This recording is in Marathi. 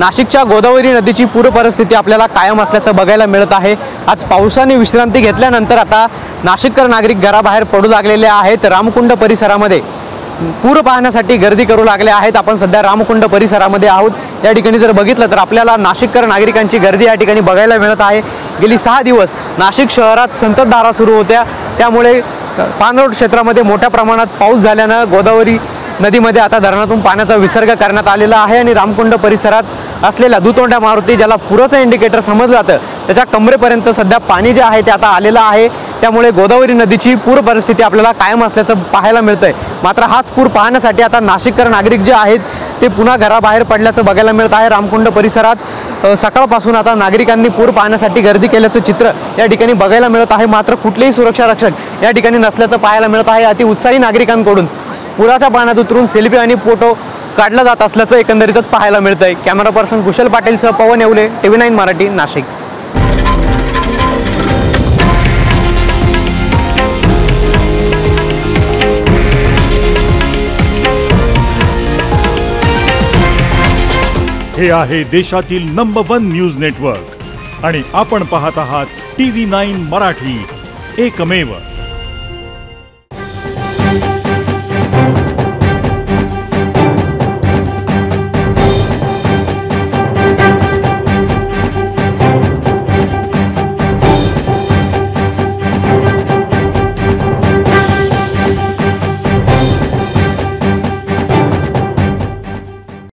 नाशिकच्या गोदावरी नदीची पूर परिस्थिती आपल्याला कायम असल्याचं बघायला मिळत आहे। आज पावसाने विश्रांती घेतल्यानंतर आता नाशिककर नागरिक घराबाहेर पडू लागलेले आहेत। रामकुंड परिसरामध्ये पूर पाहण्यासाठी गर्दी करू लागले आहेत। आपण सध्या रामकुंड परिसरामध्ये आहोत। या ठिकाणी जर बघितलं तर आपल्याला नाशिककर नागरिकांची गर्दी या ठिकाणी बघायला मिळत आहे। गेली 6 दिवस नाशिक शहरात संततधारा सुरू होत्या, त्यामुळे पाणलोट क्षेत्रामध्ये मोठ्या प्रमाणात पाऊस झाल्याने गोदावरी नदीमध्ये आता धरणातून पाण्याचा विसर्ग करण्यात आलेला आहे आणि रामकुंड परिसरात असलेल्या दुतोंड्या मारुती, ज्याला पुराचं इंडिकेटर समजलं जातं, त्याच्या कमरेपर्यंत सध्या पाणी जे आहे ते आता आलेलं आहे। त्यामुळे गोदावरी नदीची पूर परिस्थिती आपल्याला कायम असल्याचं पाहायला मिळतंय। मात्र हाच पूर पाहण्यासाठी आता नाशिककर नागरिक जे आहेत ते पुन्हा घराबाहेर पडल्याचं बघायला मिळत आहे। रामकुंड परिसरात सकाळपासून आता नागरिकांनी पूर पाहण्यासाठी गर्दी केल्याचं चित्र या ठिकाणी बघायला मिळत आहे। मात्र कुठलेही सुरक्षा रक्षक या ठिकाणी नसल्याचं पाहायला मिळत आहे। अति उत्साही नागरिकांकडून पुराच्या पाण्यात उतरून सेल्फी आणि फोटो काढला जात असल्याचं एकंदरीतच पाहायला मिळतंय। कॅमेरा पर्सन कुशल पाटीलसह पवन येवले, TV9 मराठी, नाशिक। हे आहे देशातील नंबर 1 न्यूज नेटवर्क आणि आपण पाहत आहात TV9 मराठी, एकमेव।